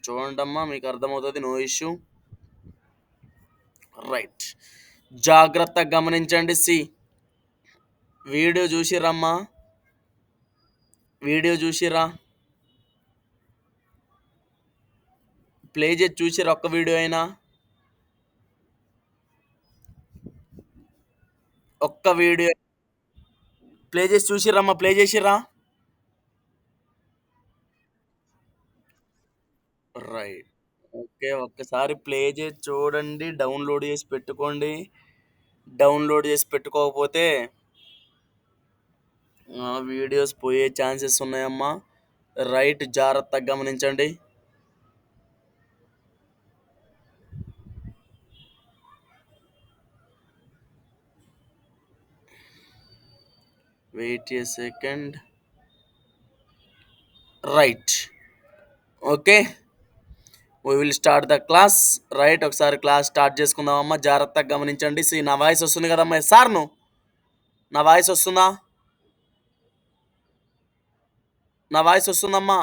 చూడండమ్మా, మీకు అర్థమవుతుంది. No issue. రైట్. జాగ్రత్తగా గమనించండి. వీడియో చూసిరమ్మా, వీడియో చూసిరా, ప్లే చేసి చూసిరా, ఒక్క వీడియో అయినా, ఒక్క వీడియో ప్లే చేసి చూసిరమ్మా, ప్లే చేసిరా. రైట్. ఓకే, ఒక్కసారి ప్లే చేసి చూడండి, డౌన్లోడ్ చేసి పెట్టుకోండి. డౌన్లోడ్ చేసి పెట్టుకోకపోతే వీడియోస్ పోయే ఛాన్సెస్ ఉన్నాయమ్మా. రైట్, జాగ్రత్తగా గమనించండి. Wait a second. Right. Okay, we will start the class. Right, ఒకసారి క్లాస్ స్టార్ట్ చేసుకుందామమ్మా. జాగ్రత్తగా గమనించండి. నా వాయిస్ వస్తుంది కదమ్మా? సార్ను నా వాయిస్ వస్తుందా? నా వాయిస్ వస్తుందమ్మా?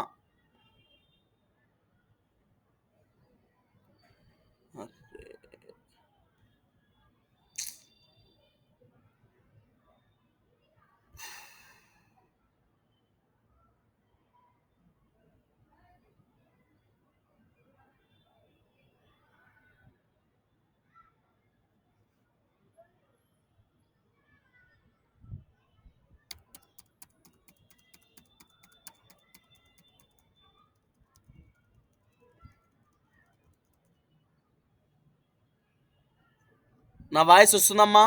నా వాయిస్ వస్తుందమ్మా?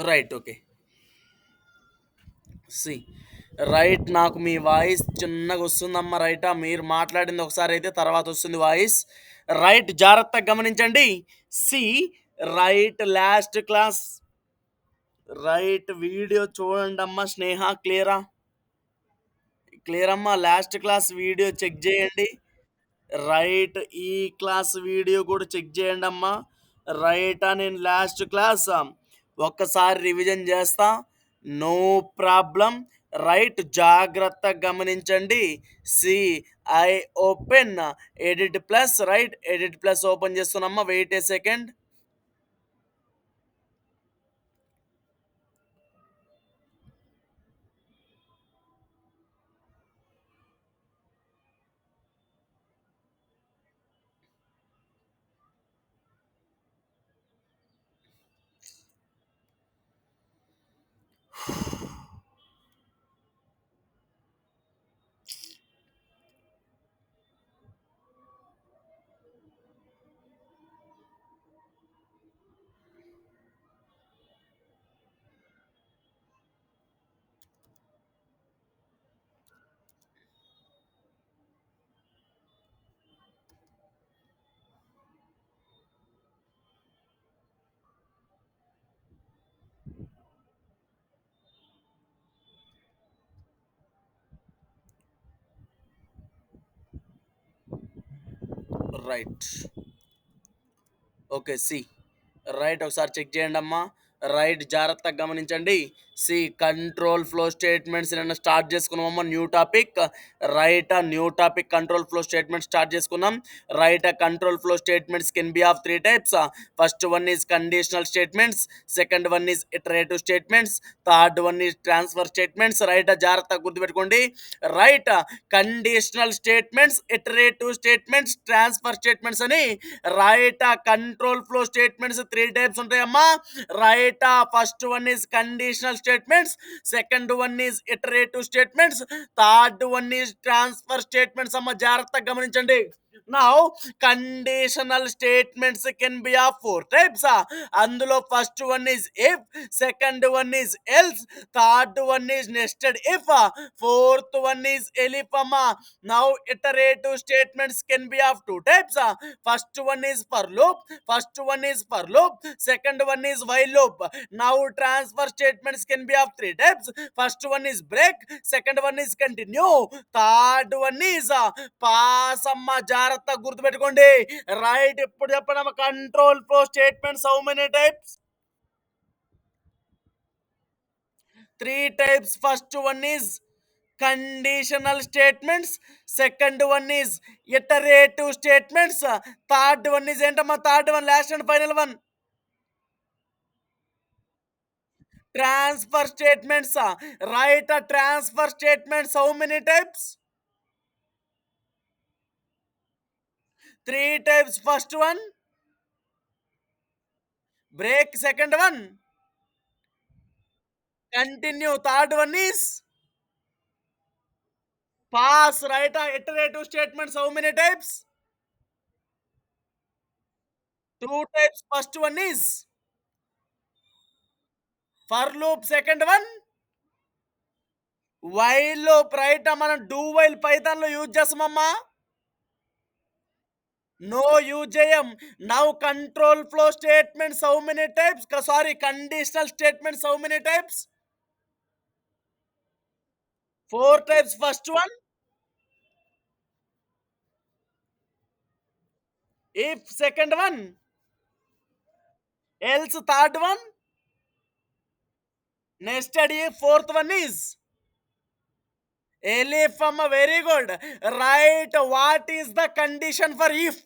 రైట్. ఓకే. సి రైట్, నాకు మీ వాయిస్ చిన్నగా వస్తుందమ్మా. రైటా, మీరు మాట్లాడింది ఒకసారి అయితే తర్వాత వస్తుంది వాయిస్. రైట్, జాగ్రత్తగా గమనించండి. See right, last class. Right, video చూడండి అమ్మా. స్నేహ, క్లియరా? క్లియర్ అమ్మా? లాస్ట్ క్లాస్ వీడియో చెక్ చేయండి. రైట్, ఈ క్లాస్ వీడియో కూడా చెక్ చేయండి అమ్మా. రైటా, నేను లాస్ట్ క్లాస్ ఒక్కసారి రివిజన్ చేస్తా, నో ప్రాబ్లం. రైట్, జాగ్రత్తగా గమనించండి. See I open edit plus. Right, edit plus open చేస్తున్నామ్మా. Wait a second. Right. Okay, right, ఒకసారి చెక్ చేయండి అమ్మా. రైట్, జాగ్రత్తగా గమనించండి. కంట్రోల్ ఫ్లో స్టేట్మెంట్స్ నిన్న start చేసుకున్నామమ్మా. New topic. Right, new topic control flow statement start చేసుకున్నాం. Right, control flow statements can be of 3 types. First one is conditional statements, second one is iterative statements, third one is transfer statements. Right, జాగ్రత్తగా గుర్తుపెట్టుకోండి. Right, conditional statements, iterative statements, transfer statements అని right control flow statements 3 types ఉంటాయమ్మా. Right, first one is conditional statements, second one is iterative statements, third one is transfer statements అమ్మ. జాగ్రత్తగా గమనించండి. Now conditional statements can be of 4 types. అందులో first one is if, second one is else, third one is nested if, fourth one is elif అమ్మా. Now iterative statements can be of 2 types. First one is for loop, second one is while loop. Now transfer statements can be of 3 types. First one is break, second one is continue, third one is pass అమ్మా. జాగ్రత్తగా గుర్తుపెట్టుకోండి. Right ఇప్పుడు చెప్పండమ్మా control flow statements how many types? 3 types. First one is conditional statements, second one is iterative statements, third one is ఏంటమ్మా third one last and final one? Transfer statements. Right transfer statements how many types? 3 types. First one break, second one continue, third one is pass. Right iterative statements how many types? 2 types. First one is for loop, second one while loop. Right మనం do while python లో use చేస్తామమ్మా, no use చేయం. now control flow statements how many types? Sorry, conditional statements how many types? 4 types. First one if, second one else, third one nested if, fourth one is elif. Amma, very good. Right, what is the condition for if?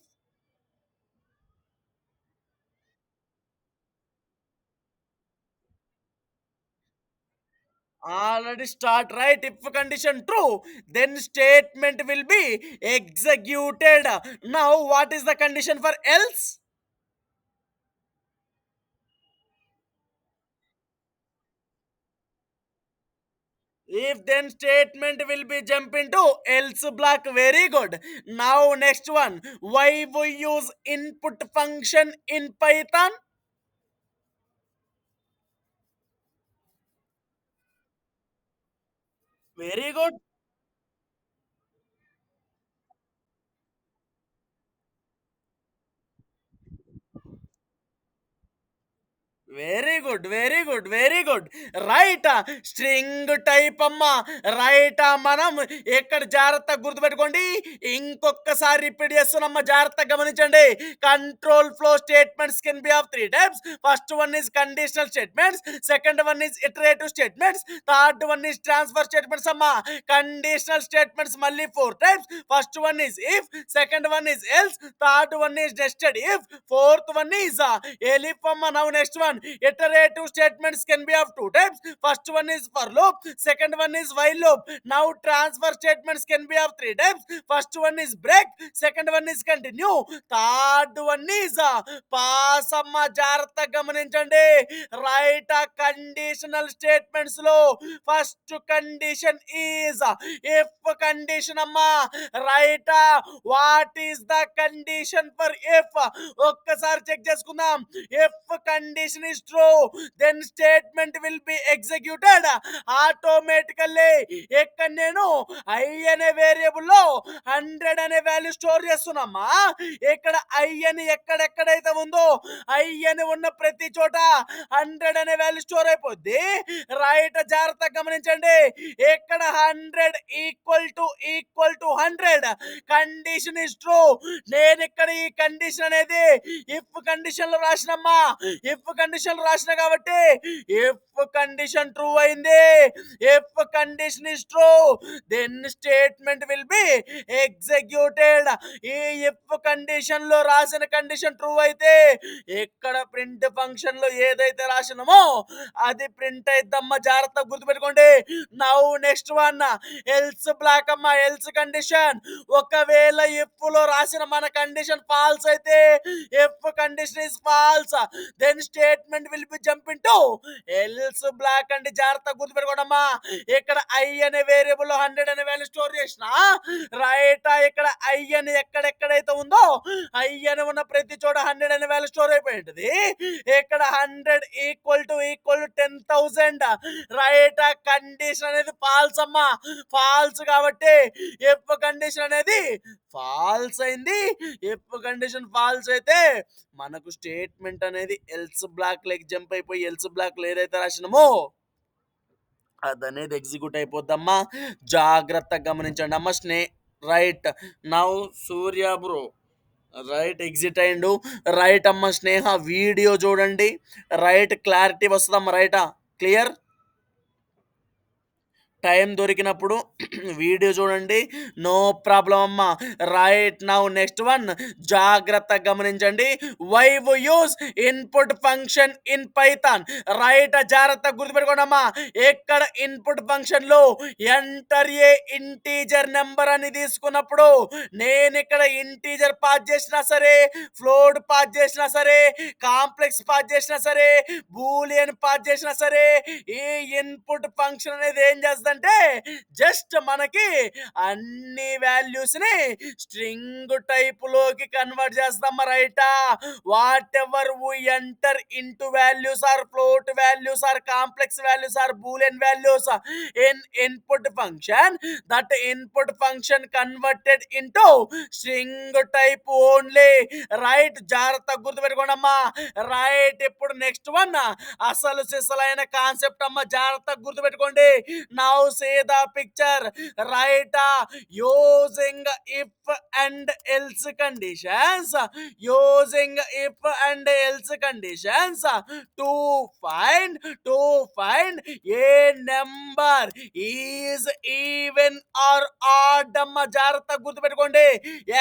Already start. Right, if condition true then statement will be executed. Now what is the condition for else? If then statement will be jump into else block. Very good. Now next one, why we use input function in python? Very good. Very good, very good, very good. Right string type అమ్మా. Right మనం ఇక్కడ జాగ్రత్తగా గుర్తుపెట్టుకోండి. ఇంకొకసారి repeat చేస్తున్నామ్మా, జాగ్రత్తగా గమనించండి. Control flow statements can be of 3 types. First one is conditional statements, second one is iterative statements, third one is transfer statements అమ్మా. కండిషనల్ స్టేట్మెంట్స్ మళ్ళీ 4 types. First one is if, second one is else, third one is nested if, fourth one is ఎలిఫ్ అమ్మా. Now next one iterative statements can be of 2 types. First one is for loop, second one is while loop. Now transfer statements can be of 3 types. First one is break, second one is continue, third one is pass అమ్మ. జాగ్రత్త గమనించండి. Right conditional statements లో first condition is if condition అమ్మా. Right what is the condition for if? ఒక్కసారి check చేసుకుందాం. If condition is true then statement will be executed automatically. ఇక్కడ నేను i అనే వేరియబుల్ లో 100 అనే వాల్యూ స్టోర్ చేస్తున్నామా. ఇక్కడ i అని ఎక్కడెక్కడైతే ఉందో i అని ఉన్న ప్రతి చోట 100 అనే వాల్యూ స్టోర్ అయిపోద్ది. రైట్ జాగ్రత్తగా గమనించండి. ఇక్కడ 100 equal to 100 condition is true. నేను ఇక్కడ ఈ కండిషన్ అనేది ఇఫ్ కండిషన్ లో రాసినమ్మా. ఇఫ్ కండిషన్ రాసిన కాబట్టి ఇఫ్ కండిషన్ ట్రూ అయింది. If condition is true then statement will be executed. ఈ ఇఫ్ కండిషన్ లో రాసిన కండిషన్ ట్రూ అయితే ఇక్కడ ప్రింట్ ఫంక్షన్ లో ఏదైతే రాసినామో అది ప్రింట్ అయిద్దమ్మా. జాగ్రత్తగా గుర్తుపెట్టుకోండి. Now next one else block అమ్మా. ఎల్స్ కండిషన్ ఒకవేళ ఇఫ్ లో రాసిన మన కండిషన్ ఫాల్స్ అయితే if condition is false then statement will be jump into else block అండి. జాగ్రత్తగా గుర్తుపెట్టుకోండమ్మా. ఇక్కడ i అనే వేరియబుల్ లో 100 అనే వాల్యూ స్టోర్ చేసిన రైట్ ఇక్కడ i అని ఎక్కడెక్కడైతే ఉందో i అని ఉన్న ప్రతి చోట 100 అనే వాల్యూ స్టోర్ అయిపోయింది. ఇక్కడ 100 ఈక్వల్ టు 10,000. రైట్ కండిషన్ అనేది ఫాల్స్ అమ్మా. ఫాల్స్ కాబట్టి ఎఫ్ కండిషన్ అనేది ఫాల్స్ అయింది. ఎఫ్ కండిషన్ ఫాల్స్ అయితే మనకు స్టేట్మెంట్ అనేది ఎల్స్ బ్లాక్ లైక్ జంప్ అయిపోయి ఎల్స్ బ్లాక్ లో ఏదైతే రాసినామో అదనేది ఎగ్జిక్యూట్ అయిపోద్దమ్మా. జాగ్రత్తగా గమనించండి అమ్మ. Right. Now Surya bro right exit అయిండు. రైట్ అమ్మ స్నేహ వీడియో చూడండి. రైట్ క్లారిటీ వస్తదమ్మ. రైటా క్లియర్. టైం దొరికినప్పుడు వీడియో చూడండి. నో ప్రాబ్లం అమ్మ. రైట్ నౌ నెక్స్ట్ వన్ జాగ్రత్తగా గమనించండి. వై వు use input function in Python. Right జాగ్రత్తగా గుర్తుపెట్టుకోండి అమ్మా. ఎక్కడ ఇన్పుట్ ఫంక్షన్ లో ఎంటర్ ఏ ఇంటీజర్ నెంబర్ అని తీసుకున్నప్పుడు నేను ఇక్కడ ఇంటీజర్ పాస్ చేసినా సరే, ఫ్లోట్ పాస్ చేసినా సరే, కాంప్లెక్స్ పాస్ చేసినా సరే, బూలియన్ పాస్ చేసినా సరే, ఈ ఇన్పుట్ ఫంక్షన్ అనేది ఏం చేస్తుందంటే జస్ట్ మనకి అన్ని వాల్యూస్ ని స్ట్రింగ్ టైప్ లోకి కన్వర్ట్ చేస్తాం. రైటా whatever we enter into values or float values or complex values or boolean values in input function, that input function converted into string type only. Right జాగ్రత్త గుర్తుపెట్టుకోండి అమ్మా. Right ఇప్పుడు next one అసలు సిసలైన concept అమ్మ. జాగ్రత్త గుర్తుపెట్టుకోండి. Now say the picture. Right using if and else conditions, using if and else conditions to find a number is even or odd అమ్మ. జాగ్రత్త గుర్తుపెట్టుకోండి.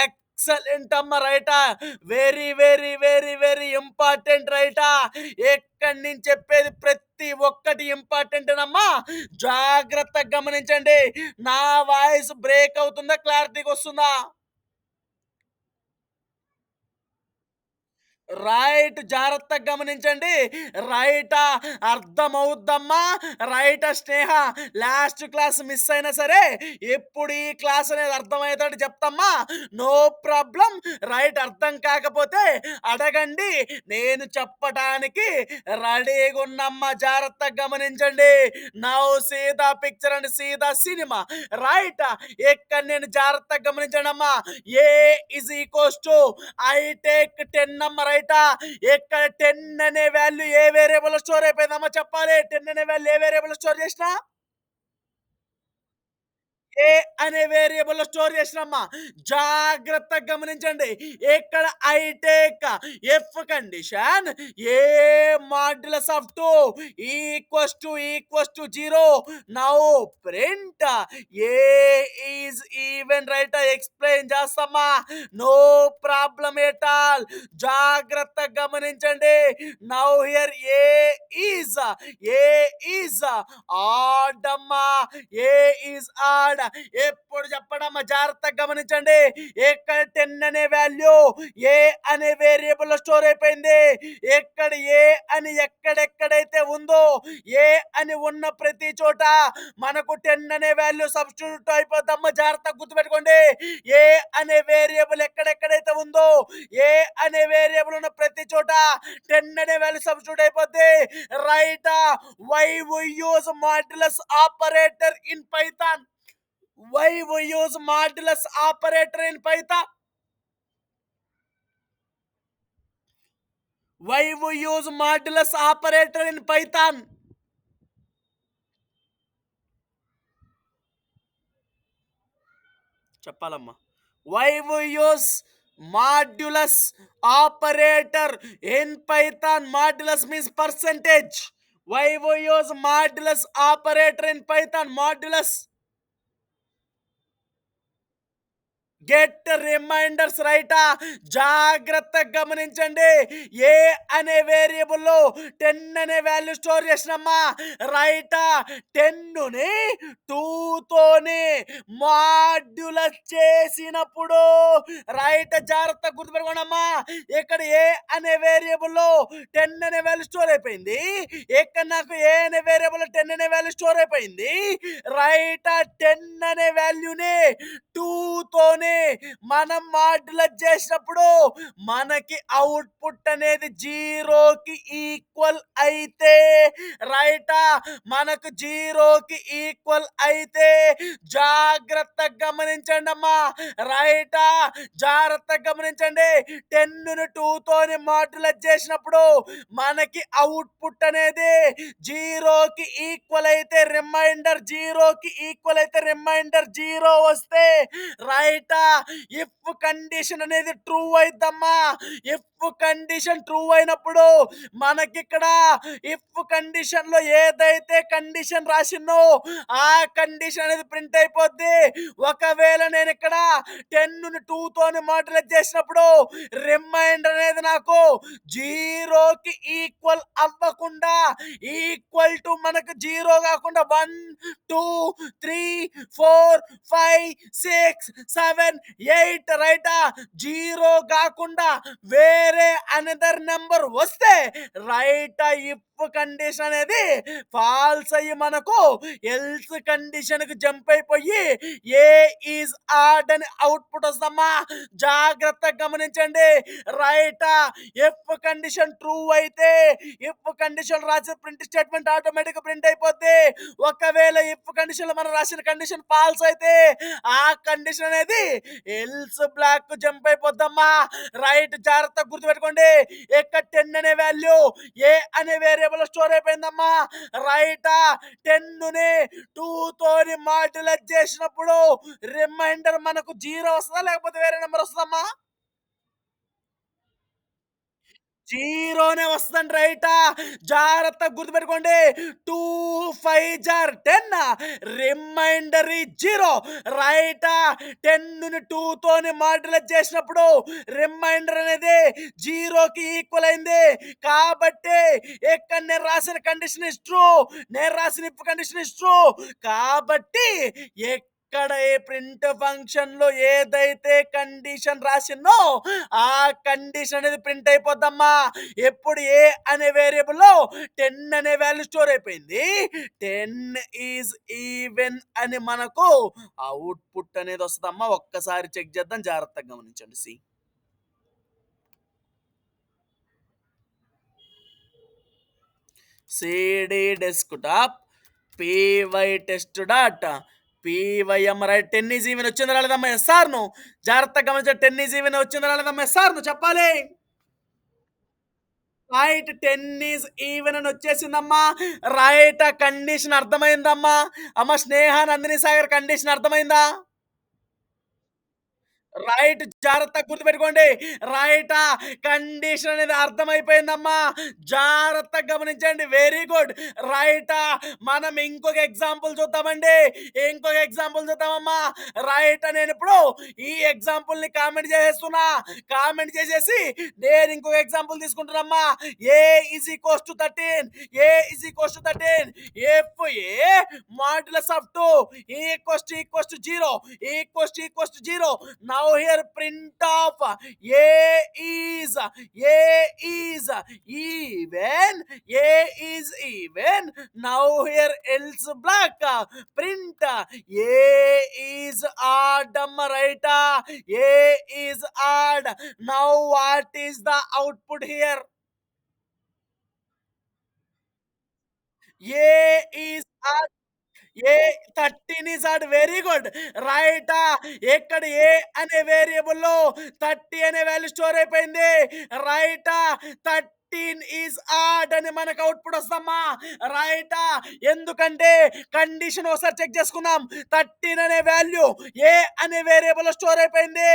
ఎక్సలెంట్ అమ్మ. రైటా very very very very important. రైటా ఎక్కడి నుంచి చెప్పేది ప్రతి ఒక్కటి ఇంపార్టెంట్ అమ్మా. జాగ్రత్తగా గమనించండి. నా వాయిస్ బ్రేక్ అవుతుందా, క్లారిటీగా వస్తుందా? రైట్ జాగ్రత్తగా గమనించండి. రైటా అర్థమవుద్దమ్మా. రైటా స్నేహ లాస్ట్ క్లాస్ మిస్ అయినా సరే ఎప్పుడు ఈ క్లాస్ అనేది అర్థమయ్యేటట్టు చెప్తామ్మా. No problem. రైట్ అర్థం కాకపోతే అడగండి, నేను చెప్పడానికి రెడీగా ఉన్నమ్మా. జాగ్రత్తగా గమనించండి. Now see the picture and see the cinema. Right ఇక్కడ నేను జాగ్రత్తగా గమనించండి అమ్మా. A is equals to I take 10 అమ్మ. రైటా ఇక్కడ 10 అనే వాల్యూ ఏ వేరియబుల్ స్టోర్ అయిపోయిందమ్మా చెప్పాలి. 10 అనే వాల్యూ ఏ వేరియబుల్ స్టోర్ చేసినా ఏ అనే వేరియబుల్ స్టోర్ చేసినమ్మా. జాగ్రత్తగా గమనించండి. ఇక్కడ I take if condition a modulus of 2 equals to 0. Now print a is even. Right explain చేస్తామా. No problem at all. జాగ్రత్తగా గమనించండి. Now here a is odd అమ్మా. ఏ ఈజ్ ఆడ్ ఎప్పుడు చెప్పడమ్మా. జాగ్రత్తగా గమనించండి. ఇక్కడ 10 అనే వాల్యూ ఏ అనే వేరియబుల్ స్టోర్ అయిపోయింది. ఇక్కడ ఏ అని ఎక్కడెక్కడైతే ఉందో ఏ అని ఉన్న ప్రతి చోట మనకు 10 అనే వాల్యూ సబ్స్టిట్యూట్ అయిపోద్దమ్మా. జాగ్రత్తగా గుర్తుపెట్టుకోండి. ఏ అనే వేరియబుల్ ఎక్కడెక్కడైతే ఉందో ఏ అనే వేరియబుల్ ఉన్న ప్రతి చోట 10 అనే వాల్యూ సబ్స్టిట్యూట్ అయిపోద్ది. Right why we use modulus operator in Python. Why we use modulus operator in Python? Why we use modulus operator in Python? చెప్పాలమ్మా. Why we use modulus operator in Python? Modulus means percentage. Why we use modulus operator in Python? Modulus get remainders. రైటా జాగ్రత్తగా గమనించండి. A అనే వేరియబుల్లో 10 అనే value store చేసినమ్మా. రైటా 10ని 2తోని modulus చేసినప్పుడు right జాగ్రత్తగా గుర్తుపెట్టుకోండమ్మా. ఇక్కడ ఏ అనే వేరియబుల్లో 10 అనే వాల్యూ స్టోర్ అయిపోయింది. ఇక్కడ నాకు ఏ అనే వేరియబుల్ 10 అనే వాల్యూ స్టోర్ అయిపోయింది. రైట్ 10 అనే వాల్యూని 2తోని మనం మాడ్యులస్ చేసినప్పుడు మనకి అవుట్పుట్ అనేది 0కి ఈక్వల్ అయితే రైటా మనకు 0కి ఈక్వల్ అయితే జాగ్రత్తగా గమనించండి అమ్మా. రైటా జాగ్రత్తగా గమనించండి. 10ని 2తోని మాడ్యులస్ చేసినప్పుడు చేసినప్పుడు మనకి అవుట్పుట్ అనేది జీరోకి ఈక్వల్ అయితే రిమైండర్ జీరో వస్తే రైటా ఇఫ్ కండిషన్ అనేది ట్రూ అయిద్దమ్మా. ఇఫ్ కండిషన్ ట్రూ అయినప్పుడు మనకిక్కడ ఇఫ్ కండిషన్ లో ఏదైతే కండిషన్ రాసిందో ఆ కండిషన్ అనేది ప్రింట్ అయిపోద్ది. ఒకవేళ నేను ఇక్కడ 10 ని 2 తోని మాడ్యులేట్ చేసినప్పుడు రిమైండర్ అనేది నాకు జీరోకి ఈక్వల్ అవ్వకుండా ఈక్వల్ టు మనకు జీరో కాకుండా 1 2 3 4 5 6 7 8 రైటా జీరో కాకుండా వేరే అనదర్ నెంబర్ వస్తే రైటా ఇఫ్ కండిషన్ అనేది ఫాల్స్ అయ్యి మనకు ఎల్స్ కండిషన్ కి జంప్ అయిపోయి ఏ ఈజ్ ఆడ్ అని అవుట్పుట్ వస్తమ్మా. జాగ్రత్తగా గమనించండి రైటా ఇఫ్ కండిషన్ ట్రూ అయితే ఇఫ్ కండిషన్ రాసిన ప్రింట్ స్టేట్మెంట్ ఆటోమేటిక్ ప్రింట్ అయిపోద్ది. ఒకవేళ ఇఫ్ కండిషన్ లో మనం రాసిన కండిషన్ ఫాల్స్ అయితే ఆ కండిషన్ అనేది ఎల్స్ బ్లాక్ కు జంప్ అయిపోద్దమ్మా. రైట్ జాగ్రత్తగా గుర్తుపెట్టుకోండి. ఇక్కడ 10 అనే వాల్యూ ఏ అనే వేరియబుల్ స్టోర్ అయిపోయిందమ్మా. రైటా 10 ని 2 తోని మాడ్యులేట్ చేసినప్పుడు రిమైండర్ మనకు జీరో వస్తుందా లేకపోతే వేరే నెంబర్ వస్తుందమ్మా? జీరోనే వస్తుందండి రైటా. జాగ్రత్తగా గుర్తుపెట్టుకోండి. 2 5 జార్ 10 రిమైండర్ ఈ జీరో రైటా. 10 ని 2 తోని మాడ్యులేట్ చేసినప్పుడు రిమైండర్ అనేది జీరోకి ఈక్వల్ అయింది. కాబట్టి ఇక్కడ నేను రాసిన కండిషన్ ఇస్ ట్రూ, నేను రాసిన ఇఫ్ కండిషన్ ఇస్ ట్రూ. కాబట్టి ఇక్కడ ఏ ప్రింట్ ఫంక్షన్ లో ఏదైతే కండిషన్ రాసిందో ఆ కండిషన్ అనేది ప్రింట్ అయిపోద్దమ్మా. ఎప్పుడు ఏ అనే వేరియబుల్ లో 10 అనే వాల్యూ స్టోర్ అయిపోయింది. 10 ఈజ్ ఈవెన్ అని మనకు అవుట్పుట్ అనేది వస్తుందమ్మా. ఒక్కసారి చెక్ చేద్దాం, జాగ్రత్తగా గమనించండి. CD desktop PY test dot PYM right 10 is even వచ్చిందా రాలేదమ్మా? ఎస్ఆర్ ను జాగ్రత్తగా గమనించండి. 10 ఈజ్ ఈవెన్ వచ్చిందా రాలేదమ్మా? ఎస్ఆర్ ను చెప్పాలి. రైట్ 10 ఈజ్ ఈవెన్ అని వచ్చేసిందమ్మా. రైట్ ఆ కండిషన్ అర్థమైందమ్మా. అమ్మ స్నేహ నందిని సాగర్ కండిషన్ అర్థమైందా? రైట్ జాగ్రత్తగా గుర్తుపెట్టుకోండి. రైటా కండిషన్ అనేది అర్థమైపోయిందమ్మా. జాగ్రత్తగా గమనించండి. Very good. రైటా మనం ఇంకొక ఎగ్జాంపుల్ చూద్దామండి. ఇంకొక ఎగ్జాంపుల్ చూద్దామమ్మా. రైట్ నేను ఇప్పుడు ఈ ఎగ్జాంపుల్ ని కామెంట్ చేసేస్తున్నా. కామెంట్ చేసేసి నేను ఇంకొక ఎగ్జాంపుల్ తీసుకుంటున్నామ్మా. A is equals to 13 a is equals to 13 if a modulus of 2 equals to 0 equals to 0. Now here print of a is even a is even. Now here else block print a is odd right. A is odd. Now what is the output here? A is odd. A 13 is odd. Very good. రైటా ఇక్కడ a అనే variable లో 30 అనే value store అయిపోయింది. రైటా 13 is odd అని మనకు output వస్తమ్మా. రైటా ఎందుకంటే కండిషన్ ఒకసారి చెక్ చేసుకుందాం. 13 అనే వాల్యూ ఏ అనే వేరియబుల్ లో స్టోర్ అయిపోయింది.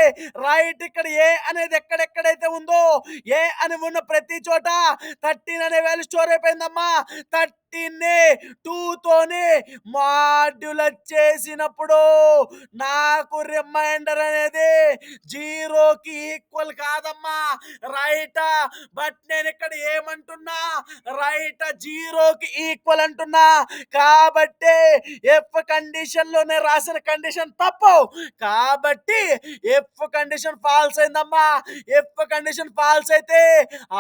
రైట్ ఇక్కడ ఏ అనేది ఎక్కడెక్కడైతే ఉందో ఏ అని ఉన్న ప్రతి చోట 13 అనే వాల్యూ స్టోర్ అయిపోయిందమ్మా. 13 2 తోని మాడ్యులేట్ చేసినప్పుడు నాకు రిమైండర్ అనేది జీరోకి ఈక్వల్ కాదమ్మా. రైటా బట్ నేను ఇక్కడ ఏమంటున్నా రైట్ జీరోకి ఈక్వల్ అంటున్నా. కాబట్టి ఎఫ్ కండిషన్ లోనే రాసిన కండిషన్ తప్పు. కాబట్టి ఎఫ్ కండిషన్ ఫాల్స్ అయిందమ్మా. ఎఫ్ కండిషన్ ఫాల్స్ అయితే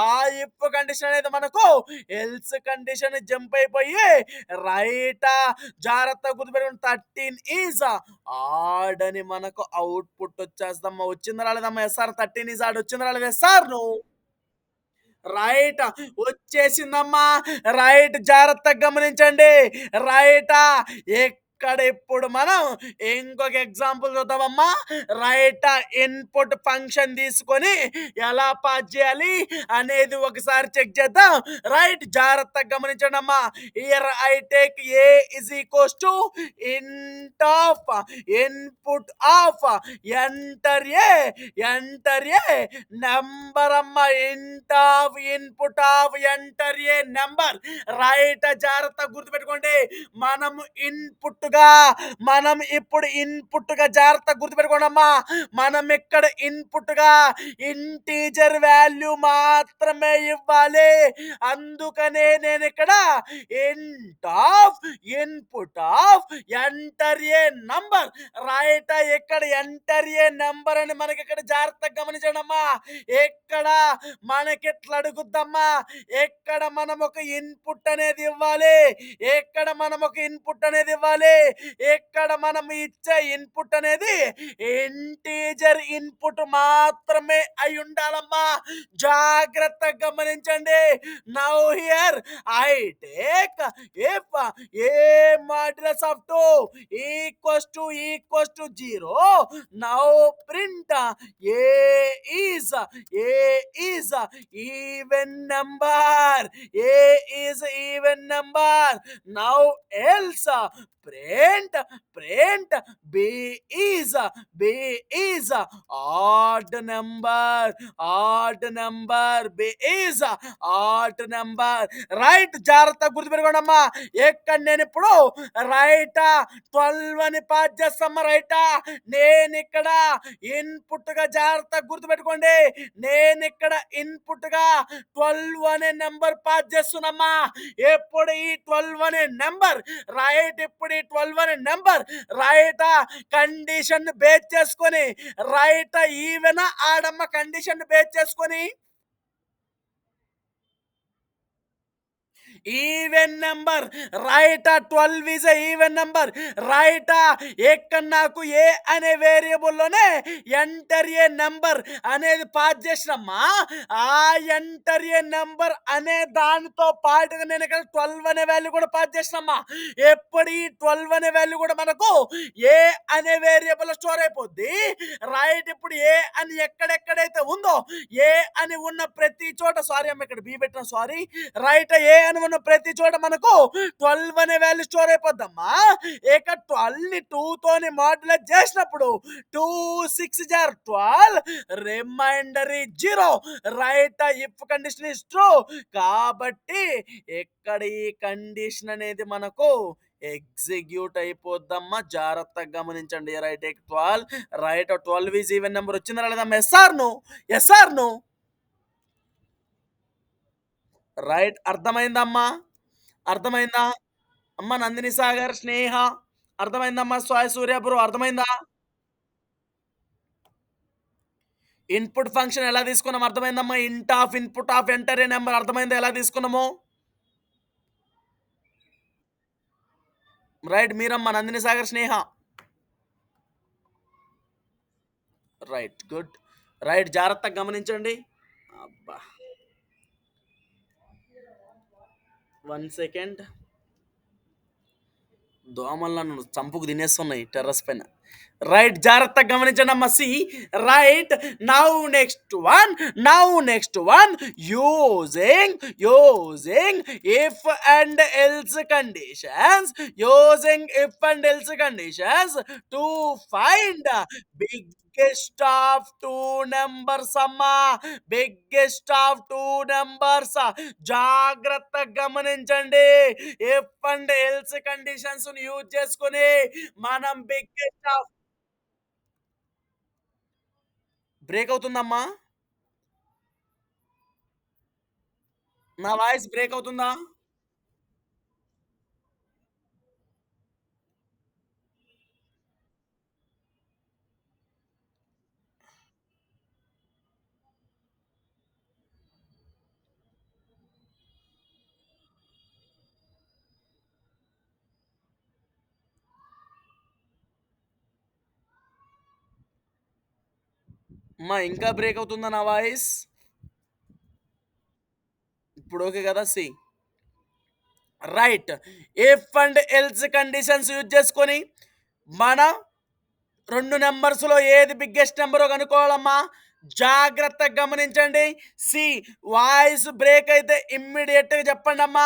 ఆ ఎఫ్ కండిషన్ అనేది మనకు ఎల్స్ కండిషన్ జంప్ అయిపోయి రైటా జాగ్రత్తగా గుర్తుపెట్టుకోండి. 13 ఈజ్ ఆడ్ అని మనకు అవుట్పుట్ వచ్చేస్తమ్మా. వచ్చిందా రాలేదమ్మా? ఎస్ఆర్ 13 ఈజ్ ఆడ్ వచ్చిందా రాలేదు? ఎస్ఆర్ ను రైట్ వచ్చేసిందమ్మా. రైట్ జాగ్రత్తగా గమనించండి. రైటా ఇక్కడ ఇప్పుడు మనం ఇంకొక ఎగ్జాంపుల్ చూద్దామమ్మా. రైట్ ఇన్పుట్ ఫంక్షన్ తీసుకొని ఎలా పాస్ చేయాలి అనేది ఒకసారి చెక్ చేద్దాం. రైట్, జాగ్రత్తగా గమనించండి అమ్మా. Here I take a is equals to int of input of enter a number అమ్మా. Int of input of enter a number. Right, జాగ్రత్త గుర్తుపెట్టుకోండి. మనం ఇప్పుడు ఇన్పుట్ గా జాగ్రత్త గుర్తుపెట్టుకోండి అమ్మా. మనం ఇక్కడ ఇన్పుట్ గా ఇంటీజర్ వాల్యూ మాత్రమే ఇవ్వాలి. అందుకనే నేను ఇక్కడ ఇంట్ of input of enter a number. Right, ఇక్కడ ఎంటర్ ఏ నంబర్ అని మనకి ఇక్కడ జాగ్రత్తగా గమనించండి అమ్మా. ఇక్కడ మనకి ఎట్లా అడుగుద్దమ్మా, ఎక్కడ మనం ఒక ఇన్పుట్ అనేది ఇవ్వాలి. ఇక్కడ మనం ఇచ్చే ఇన్పుట్ అనేది ఇంటీజర్ ఇన్పుట్ మాత్రమే అయి ఉండాలమ్మా. జాగ్రత్తగా గమనించండి. Now here I take if A modulus of 2 equals to 0. Now print a is even number. Now else print b is odd number. b is odd number. Right, జాగ్రత్త గుర్తుపెట్టుకోండమ్మా. ఇక్కడ నేను ఇప్పుడు రైట్ 12 అని పాస్ చేస్తామా. రైట్, నేను ఇక్కడ input గా జాగ్రత్త గుర్తుపెట్టుకోండి. నేను ఇక్కడ ఇన్పుట్ గా 12 అనే నెంబర్ పాస్ చేస్తున్నామా. ఎప్పుడు ఈ 12 అనే నెంబర్ రైట్, ఇప్పుడు ఈ 12 అనే నెంబర్ రైట్ కండిషన్ బేస్ చేసుకొని రైట్ ఈవెన్ ఆడమ్మ కండిషన్ బేస్ చేసుకొని even number. Right, 12 is even number. Right, ఇక్కడ నాకు ఏ అనే వేరియబుల్ లోనే ఎంటర్ ఏ నెంబర్ అనేది పాస్ చేసినమ్మా. ఆ ఎంటర్ ఏ నెంబర్ అనే దానితో పాటుగా నేను ఇక్కడ 12 అనే వాల్యూ కూడా పాస్ చేసినమ్మా. ఎప్పుడు ఈ 12 అనే వాల్యూ కూడా మనకు ఏ అనే వేరియబుల్ స్టోర్ అయిపోద్ది. రైట్, ఇప్పుడు ఏ అని ఎక్కడెక్కడైతే ఉందో ఏ అని ఉన్న ప్రతి చోట, సారీ అమ్మ ఇక్కడ బి పెట్టిన, సారీ. రైట్, ఏ అని ఉన్న ప్రతి చోట మనకు 12 అనే వాల్యూ స్టోర్ అయిపోద్దమ్మా. ఇక 12 ని 2 తోని మాడ్యులేట్ చేసినప్పుడు 2 6 12 remainder 0. Right, if condition is true కాబట్టి ఇక్కడ ఈ కండిషన్ అనేది మనకు ఎగ్జిక్యూట్ అయిపోద్దమ్మా. జాగ్రత్తగా గమనించండి. Right, 12 right 12 is even number వచ్చిందా లేదమ్మా? Yes or no? రైట్, అర్థమైందమ్మా? అర్థమైందా అమ్మ? నందిని సాగర్, స్నేహ అర్థమైందమ్మా? సాయి సూర్య బ్రో అర్థమైందా? ఇన్పుట్ ఫంక్షన్ ఎలా తీసుకున్నాం అర్థమైందమ్మా? Int of input of enter a number అర్థమైందా ఎలా తీసుకున్నామో? రైట్, మీరమ్మా Nandini Sagar, Sneha. Right, good. Right, జాగ్రత్తగా గమనించండి. అబ్బా, 1 సెకండ్. దోమలు నన్ను చంపుకు తినేస్తున్నాయి టెర్రస్ పైన. రైట్, జాగ్రత్తగా గమనించండి అమ్మ. See right, now next one using if and else conditions to find biggest of 2 numbers అమ్మా. Biggest of 2 numbers. జాగ్రత్తగా గమనించండి. If and else conditions use చేసుకుని మనం బిగ్గెస్ట్ ఆఫ్ బ్రేక్ అవుతుందమ్మా. నా వాయిస్ బ్రేక్ అవుతుందా? అమ్మా ఇంకా బ్రేక్ అవుతుందా నా వాయిస్? ఇప్పుడు ఓకే కదా? See right. If and else conditions use చేసుకొని మన 2 నంబర్స్‌లో ఏది బిగ్గెస్ట్ నంబరో కనుక్కోవాలమ్మా. జాగ్రత్తగా గమనించండి. సి వాయిస్ బ్రేక్ అయితే ఇమ్మీడియేట్‌గా చెప్పండమ్మా.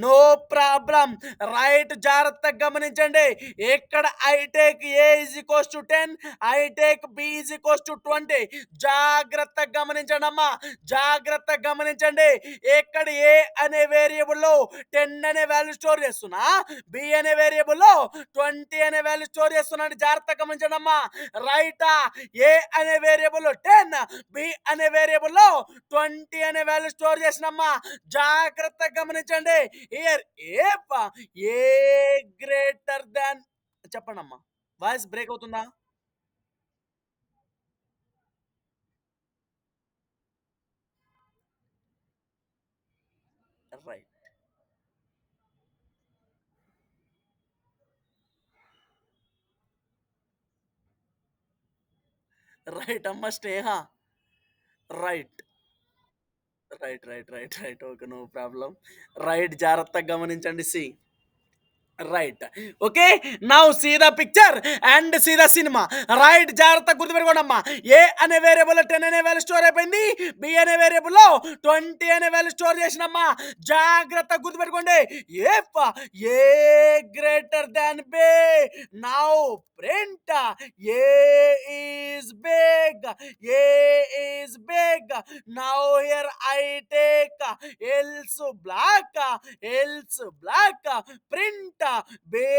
No problem. రైట్, జాగ్రత్తగా గమనించండి. ఇక్కడ I take A is equals to 10, I take B is equals to 20. జాగ్రత్తగా గమనించండమ్మా. జాగ్రత్తగా గమనించండి. ఇక్కడ ఏ అనే వేరియబుల్‌లో 10 అనే వాల్యూ స్టోర్ చేస్తున్నా, బి అనే వేరియబుల్‌లో 20 అనే వాల్యూ స్టోర్ చేస్తున్నాను. జాగ్రత్తగా గమనించండమ్మా. రైటా? ఏ అనే వేరియబుల్ 10, బి అనే వేరియబుల్లో 20 అనే వాల్యూ స్టోర్ చేసినమ్మా. జాగ్రత్తగా గమనించండి. హియర్ ఏఫ్ ఏ గ్రేటర్ దాన్ చెప్పండమ్మా. వాయిస్ బ్రేక్ అవుతుందా? రైట్. రైట్ అమ్మ Sneha. Right. Right. Okay. No problem. Right, జాగ్రత్తగా గమనించండి. Right. Okay. Now see the picture and see the cinema. Right, జాగ్రత్తగా గుర్తుపెట్టుకోండమ్మా. ఏ అనే వేరియబుల్లో 10 అనే వాల్యూ స్టోర్ అయిపోయింది, బి అనే వేరియబుల్లో 20 అనే వాల్యూ స్టోర్ చేసినమ్మా. జాగ్రత్తగా గుర్తుపెట్టుకోండి. If a greater than B. Now print a is big. A is big. Now here I take else block. Else block. Print b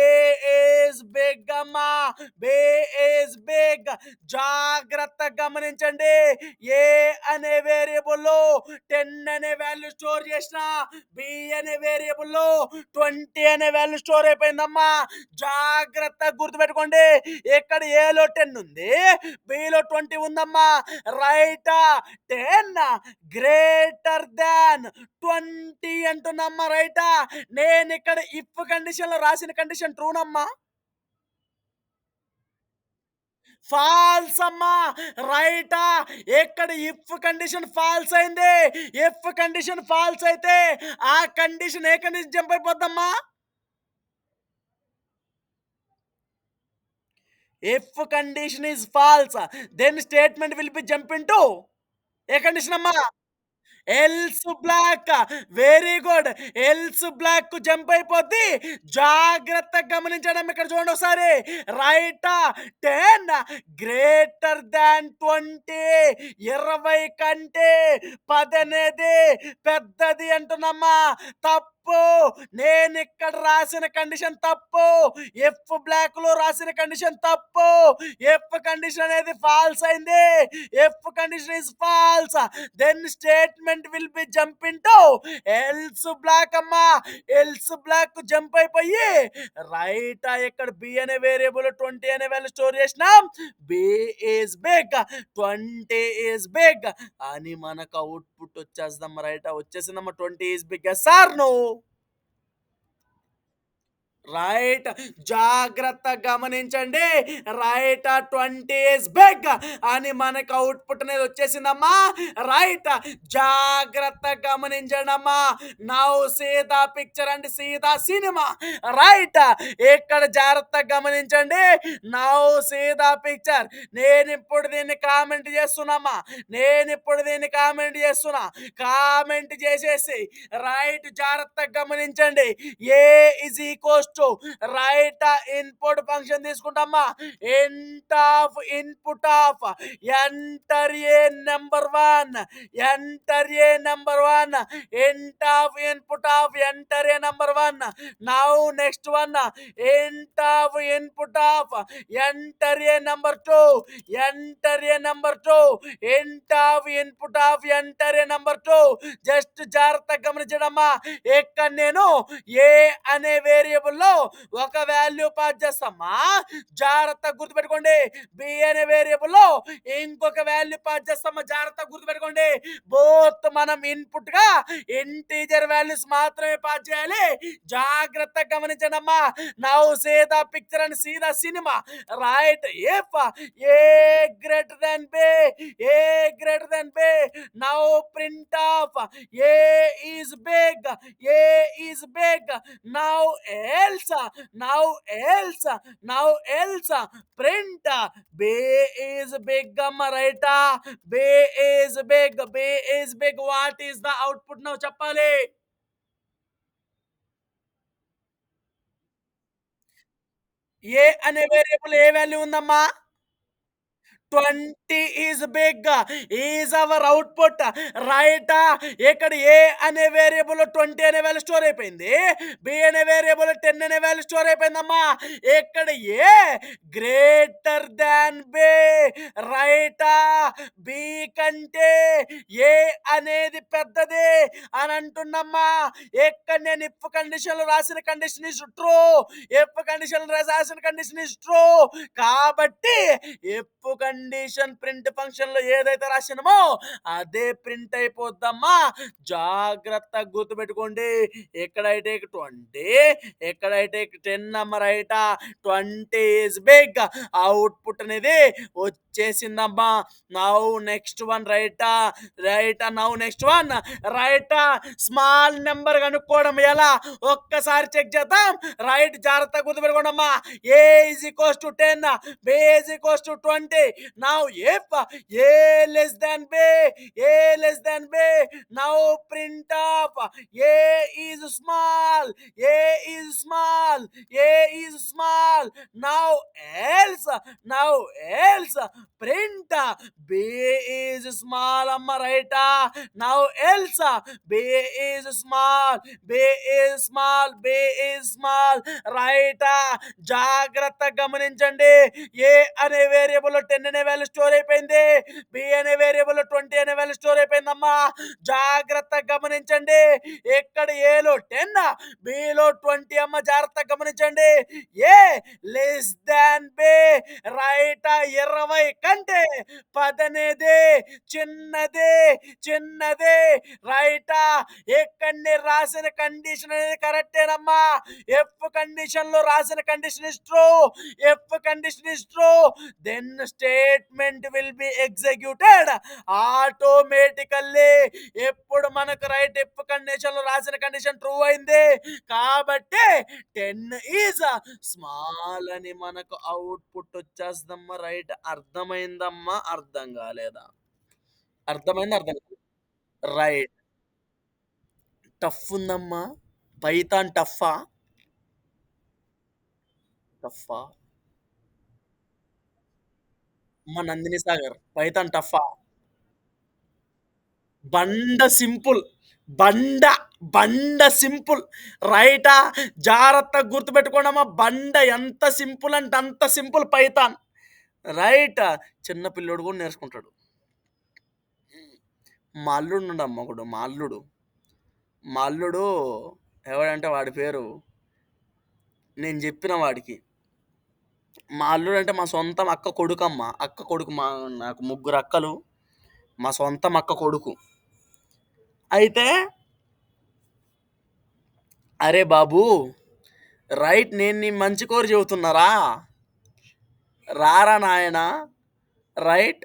is big అమ్మా. బే is big. జాగ్రత్త గమనించండి. A అనే వేరియబుల్లో 10 అనే వాల్యూ స్టోర్ చేసిన, B అనే వేరియబుల్లో 20 అనే value store అయిపోయిందమ్మా. జాగ్రత్త గుర్తుపెట్టుకోండి. ఇక్కడ ఏలో 10 ఉంది, బిలో 20 ఉందమ్మా. రైట్. 10 greater than 20 అంటున్నమ్మా. రైటా? నేను ఇక్కడ ఇఫ్ కండిషన్ లో రాసిన కండిషన్ ట్రూనమ్మా. ఫాల్స్ అమ్మా. రైటా? ఇక్కడ ఇఫ్ కండిషన్ ఫాల్స్ అయింది. ఇఫ్ కండిషన్ ఫాల్స్ అయితే ఆ కండిషన్ ఏ కండిషన్ జంప్ అయిపోద్దమ్మా? If condition is false, then statement will be jump into a condition అమ్మా? Else block. Very good. Else block jump అయిపోద్ది. జాగ్రత్తగా గమనించడం. ఇక్కడ చూడండి ఒకసారి. రైట్. 10 greater than 20. 20 కంటే 10 అనేది పెద్దది అంటున్నమ్మా. తప్పు. నేను ఇక్కడ రాసిన కండిషన్ తప్పు. ఎఫ్ బ్లాక్ లో రాసిన కండిషన్ తప్పు. ఎఫ్ కండిషన్ అనేది ఫాల్స్ అయింది. If condition is false, then statement will be jump into else block అమ్మా. ఎల్స్ బ్లాక్ జంప్ అయిపోయి రైట్. ఇక్కడ బి అనే వేరియబుల్ 20 అనే వాల్యూ స్టోర్ చేసినాం. B is big, 20 is big అని మనకు అవుట్పుట్ వచ్చేద్దాం. రైట్, వచ్చేసిందమ్మా. 20 ఈస్ బిగ్. సార్ నువ్వు రైట్. జాగ్రత్త గమనించండి. రైట్. 20 ఇస్ బిగ్ అని మనకు అవుట్పుట్ అనేది వచ్చేసిందమ్మా. రైట్, జాగ్రత్త గమనించండి అమ్మా. Now see the picture and see the cinema. Right, ఇక్కడ జాగ్రత్త గమనించండి. Now see the picture. నేను ఇప్పుడు దీన్ని కామెంట్ చేస్తున్నామా. నేను ఇప్పుడు దీన్ని కామెంట్ చేస్తున్నా. కామెంట్ చేసేసి రైట్, జాగ్రత్త గమనించండి. A is equals to right input function తీసుకుంటామా. Int of input of enter a number 1. Enter a number 1. Int of input of enter a number 1. Now next one. Int of input of enter a number 2. Enter a number 2. Int of input of enter a number 2. Just జాగ్రత్తగా గమనించడమ్మా. ఇక్కడ నేను ఏ అనే వేరియబుల్లో ఒక value pass చేస్తామా. జాగ్రత్తగా గుర్తుపెట్టుకోండి. B అనే వేరియబుల్లో ఇంకొక వాల్యూ పాస్ చేస్తామా. జాగ్రత్తగా గుర్తుపెట్టుకోండి. బోత్ మనం ఇన్పుట్ గా ఇంటీజర్ వాల్యూస్ మాత్రమే పాస్ చేయాలి. జాగ్రత్తగా గమనించండి అమ్మా. Now say the picture and see the cinema. Right. If A greater than B, A greater than B, now print of A is big. A is big. now else, now else, now else, print. B is big, right? B is big, B is big. What is the output now? Chappali. A అనే variable a value ఉందమ్మా? 20 is big, is our output, right. ఇక్కడ a అనే variable 20 అనే value store అయిపోయింది, B అనే variable 10 అనే value store అయిపోయిందమ్మా. ఇక్కడ a greater than b, right. B కంటే ఏ అనేది పెద్దది అని అంటున్నమ్మా. ఇక్కడ నేను ఇఫ్ కండిషన్ రాసిన condition is true, if condition రాసిన కండిషన్ ఇస్ ట్రూ. కాబట్టి ఇఫ్ కండిషన్ ప్రింట్ ఫంక్షన్ లో ఏదైతే రాసినామో అదే ప్రింట్ అయిపోద్దమ్మా. జాగ్రత్తగా గుర్తుపెట్టుకోండి. ఎక్కడైతే 20, ఎక్కడైతే 10 అమ్మ, రైట్. 20 ఇస్ బిగ్, అవుట్పుట్ అనేది వచ్చేసిందమ్మా. Now next one, right. Right, now next one, right. Small number కనుక్కోవడం ఎలా ఒక్కసారి చెక్ చేద్దాం, రైట్. జాగ్రత్తగా గుర్తుపెట్టుకోండి అమ్మా. A is equals to 10, b is equals to 20. Now if a less than B, a less than B, now print of A is small, a is small, a is small. Now else, now else print b is small అమ్మ, right. Now else B is small, B is small, B is small, right. జాగ్రత్తగా గమనించండి. A అనే variable 10 అనే value store అయిపోయింది, B అనే variable 20 అనే value store అయిపోయిందమ్మా. జాగ్రత్తగా గమనించండి. ఇక్కడ ఏలో 10, బిలో 20 అమ్మ. జాగ్రత్తగా గమనించండి. ఏ లెస్ దాన్ బి, రైట్. 20 కంటే 10 అనేది చిన్నది, చిన్నది, రైట్. ఇక్కడ రాసిన కండిషన్ అనేది కరెక్టేనమ్మా. ఎఫ్ కండిషన్ లో రాసిన condition is true, if condition is true, then statement will be executed automatically. ఎప్పుడు మనకు రైట్ ఎఫ్ కండిషన్ లో రాసిన కండిషన్ ట్రూ అయింది కాబట్టి 10 ఈజ్ స్మాల్ అని మనకు అవుట్పుట్ వచ్చేస్తుందమ్మా, రైట్. అర్థమైందమ్మా? అర్థం కాలేదా? అర్థమైంది, అర్థం కాలేదు, రైట్. టఫ్ ఉందమ్మా. పైథాన్ టఫా? టఫా అమ్మ నందిని సాగర్, పైథాన్ టఫా? బండ సింపుల్, బండ, బండ సింపుల్, రైటా. జాగ్రత్తగా గుర్తుపెట్టుకోండమ్మా. బండ ఎంత సింపుల్ అంటే అంత సింపుల్ పైథాన్, రైట్. చిన్న పిల్లోడు కూడా నేర్చుకుంటాడు. మా అల్లుడు ఉండమ్మా ఒకడు, మా అల్లుడు, మా అల్లుడు ఎవడంటే వాడి పేరు నేను చెప్పిన వాడికి. మా అల్లుడు అంటే మా సొంతం అక్క కొడుకమ్మ, అక్క కొడుకు. నాకు 3 అక్కలు, మా సొంతం అక్క కొడుకు. అయితే అరే బాబు, రైట్, నేను నీ మంచి కోరి చెబుతున్నారా, రారా నాయన, రైట్.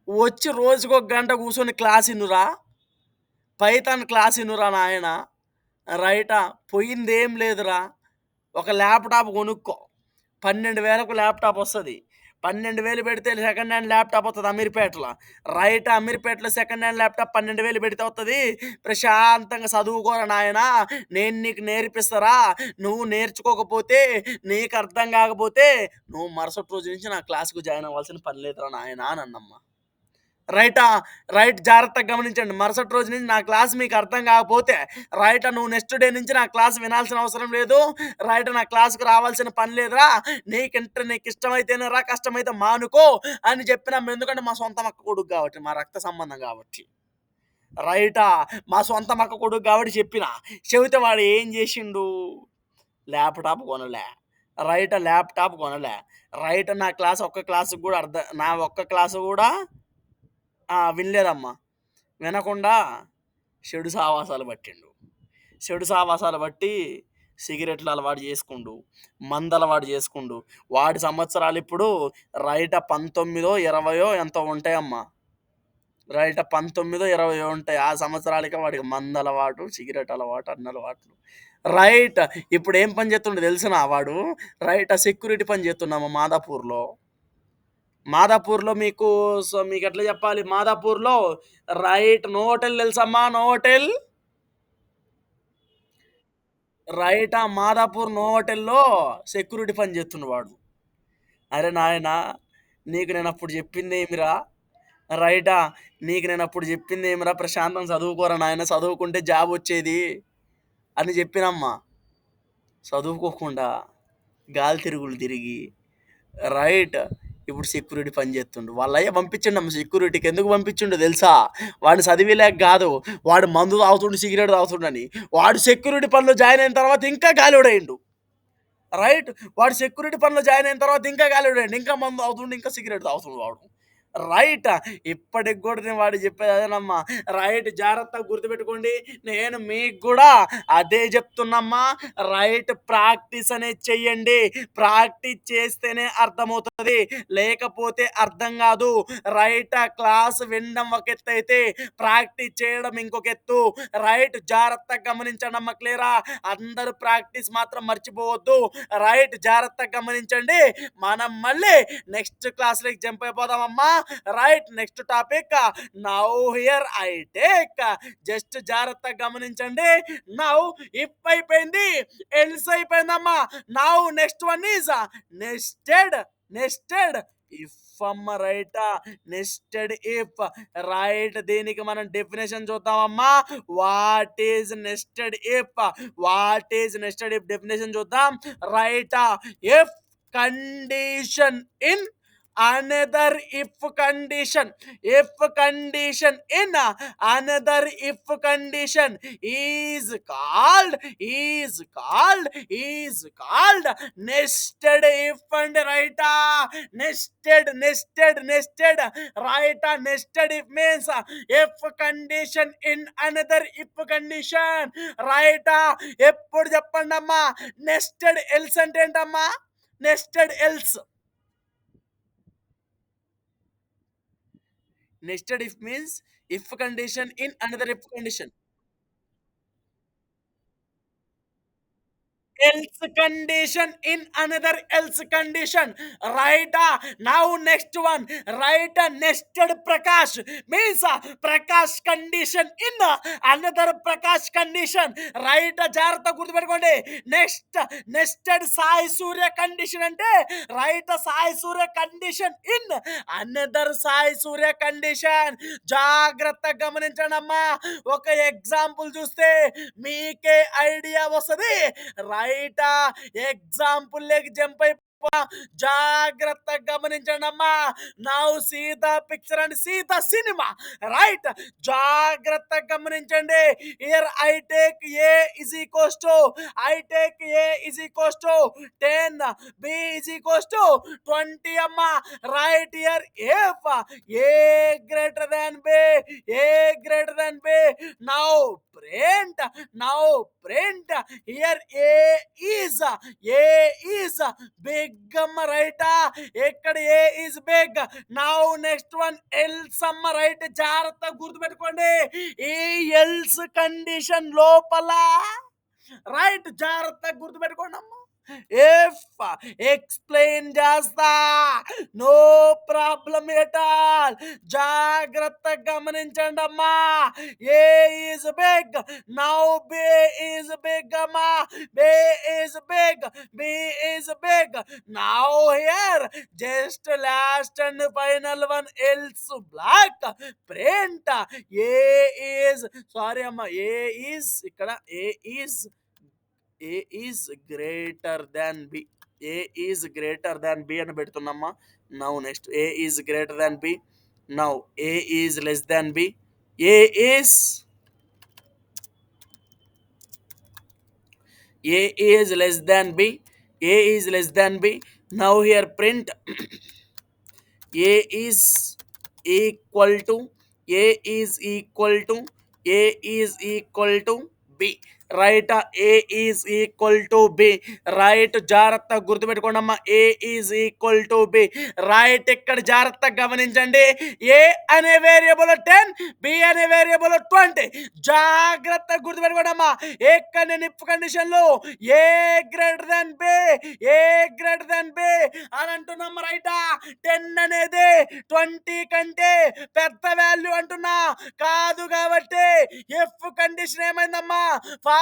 వచ్చి రోజుకు 1 గంట కూర్చొని క్లాస్ ఇనురా, పైథాన్ క్లాస్ ఇనురా నాయన, రైటా. పోయిందేం లేదురా, ఒక ల్యాప్టాప్ కొనుక్కో. 12,000కు ల్యాప్టాప్ వస్తుంది. 12,000 పెడితే సెకండ్ హ్యాండ్ ల్యాప్టాప్ వస్తుంది అమీర్పేటలో, రైట్. అమీర్పేటలో సెకండ్ హ్యాండ్ ల్యాప్టాప్ 12,000 పెడితే వస్తుంది. ప్రశాంతంగా చదువుకోరా నాయన, నేను నీకు నేర్పిస్తారా. నువ్వు నేర్చుకోకపోతే, నీకు అర్థం కాకపోతే నువ్వు మరుసటి రోజు నుంచి నా క్లాస్కు జాయిన్ అవ్వాల్సిన పని లేదురా నాయన అని అన్నమ్మ, రైటా. రైట్, జాగ్రత్తగా గమనించండి. మరుసటి రోజు నుంచి నా క్లాస్ మీకు అర్థం కాకపోతే, రైట్, నువ్వు నెక్స్ట్ డే నుంచి నా క్లాస్ వినాల్సిన అవసరం లేదు, రైట్. నా క్లాస్కి రావాల్సిన పని లేదురా. నీకు ఇష్టమైతేనే రా, కష్టమైతే మానుకో అని చెప్పినాం. ఎందుకంటే మా సొంత అక్క కొడుకు కాబట్టి, మా రక్త సంబంధం కాబట్టి, రైటా. మా సొంత అక్క కొడుకు కాబట్టి చెప్పిన. చెబితే వాడు ఏం చేసిండు, ల్యాప్టాప్ కొనలే, రైట్. ల్యాప్టాప్ కొనలే, రైట్. నా క్లాస్ ఒక్క క్లాసు కూడా నా ఒక్క క్లాసు కూడా వినలేదమ్మా. వినకుండా చెడు సావాసాలు పట్టిండు. చెడు సావాసాలు బట్టి సిగరెట్లు అలవాటు చేసుకుండు, మందు అలవాటు చేసుకుండు. వాడి సంవత్సరాలు ఇప్పుడు రైట్ 19, 20 ఎంతో ఉంటాయమ్మా. రైట్. 19, 20 ఉంటాయి. ఆ సంవత్సరాలకే వాడికి మందలవాటు, సిగరెట్ అలవాటు, అన్నలవాట్లు. రైట్. ఇప్పుడేం పని జేత్తుండో దెలుసునా వాడు? రైట్. సెక్యూరిటీ పని జేత్తుండమ్మా మాదాపూర్‌లో. మాదాపూర్‌లో మీకు మీకెట్లా జెప్పాలి? మాదాపూర్‌లో రైట్. నోవోటెల్ దెలుసమ్మా? నోవోటెల్? రైట్. ఆ మాదాపూర్ నోవోటెల్‌లో సెక్యూరిటీ పని జేత్తుండు వాడు. అరె నాయనా! నీకు నేనప్పుడు జెప్పిందేమిరా? రైటా! నీకు నేనప్పుడు జెప్పిందేమిరా ప్రశాంతంగా చదువుకోరా నాయనా! చదువుకుంటే జాబొచ్చేది అని జెప్పినమ్మా. చదువుకోకుండా గాలి తిరుగులు తిరిగి రైట్. ఇప్పుడు సెక్యూరిటీ పని జేత్తుండు. వాళ్ళయ్య పంపించిండమ్మ సెక్యూరిటీకి. ఎందుకు పంపించిండో తెలుసా? వాడు చదివేలేక గాదు. వాడు మందు తాగుతుండు, సిగరెట్ తాగుతుండని. వాడు సెక్యూరిటీ పనిలో జాయిన్ అయిన తర్వాత ఇంకా గాలోడయిండు. రైట్. వాడు సెక్యూరిటీ పనిలో జాయిన్ అయిన తర్వాత ఇంకా గాలోడయిండు. ఇంకా మందు తాగుతుండు, ఇంకా సిగరెట్ తాగుతుండు వాడు. రైట్. ఇప్పటికి గూడా నేను వాడికి చెప్పేది అదేనమ్మా. రైట్. జాగ్రత్తగా గుర్తుపెట్టుకోండి. నేను మీకు గూడా అదే జెప్తున్నమ్మా. రైట్. ప్రాక్టీస్ అనేది చెయ్యండి. ప్రాక్టీస్ చేస్తేనే అర్థమవుతది. లేకపోతే అర్థం గాదు. రైట్. క్లాస్ వినడం ఒక ఎత్తయితే ప్రాక్టీస్ చేయడం ఇంకొక ఎత్తు. రైట్. జాగ్రత్తగా గమనించండమ్మా. క్లియరా? అందరూ ప్రాక్టీస్ మాత్రం మర్చిపోవద్దు. రైట్. జాగ్రత్తగా గమనించండి. మనం మళ్ళీ నెక్స్ట్ క్లాస్‌లోకి జంప్ అయిపోదామమ్మా. Right. Next topic now here I take. Just జాగ్రత్తగా గమనించండి. నౌ ఇఫ్ అయిపోయింది. ఎల్స్ అయిపోయిందమ్మా. Now next one is nested. Nested if అమ్మ. రైటా? Nested if. రైట్. దీనికి మనం డెఫినేషన్ చూద్దామమ్మా. What is nested if? What is nested if definition చూద్దాం. రైటా? If condition in another if condition. If condition in another if condition is called nested if. And right. Nested right. Nested if means if condition in another if condition. right. ఎప్పుడు చెప్పండి అమ్మా. Nested else అంటే ఏంటమ్మా? Nested else. Nested if means if condition in another if condition. Else condition in another else condition. Right. Now next one. Right. Nested Prakash means Prakash condition in another Prakash condition. Right. జాగ్రత్త గుర్తుపెట్టుకోండి. Next nested Sai సూర్య condition అంటే right. Sai Surya condition in another Sai Surya condition. జాగ్రత్త గమనించండి అమ్మా. ఒక example చూస్తే మీకే idea వస్తుంది. రైటా? ఎగ్జాంపుల్ లేక జంప్ అయిపో. జాగ్రత్తగా గమనించండి అమ్మా. Now see the picture and see the cinema. Right. జాగ్రత్తగా గమనించండి. Here I take A is equals to I take A is equals to 10, B is equals to 20 అమ్మా. Right. Here if A greater than B, A greater than B. Now print. Now print. Here a is big. Right. ఇక్కడ a is big. Now next one else అమ్మ. Right. జాగ్రత్త గుర్తుపెట్టుకోండి. ఈ else condition లోపల right. జాగ్రత్త గుర్తుపెట్టుకోండి అమ్మ. If explain చేస్తా. No problem at all. జాగ్రత్త గమనించండి అమ్మా. A is big. Now b is big అమ్మా. B is big. B is big. Now here just last and final one else block print. A is sorry అమ్మా. A is ఇక్కడ a is greater than B. A is greater than b అని పెడుతున్నామ్మా. Now next a is greater than B. Now a is less than B. A is less than b. A is less than b. Now here print a is equal to a is equal to a is equal to b. Right a is equal to b. Right జాగ్రత్తగా గుర్తుపెట్టుకోండి అమ్మా, a is equal to b. Right ఇక్కడ జాగ్రత్తగా గమనించండి, A అనే variable 10, B అనే variable 20. జాగ్రత్తగా గుర్తుపెట్టుకోండి అమ్మా, ఇక్కడ నేను ఇఫ్ కండిషన్లో ఏ greater than B, A greater than b అని అంటున్నాం. రైటా 10 అనేది 20 కంటే పెద్ద వాల్యూ అంటున్నా కాదు, కాబట్టి ఎఫ్ కండిషన్ ఏమైందమ్మా,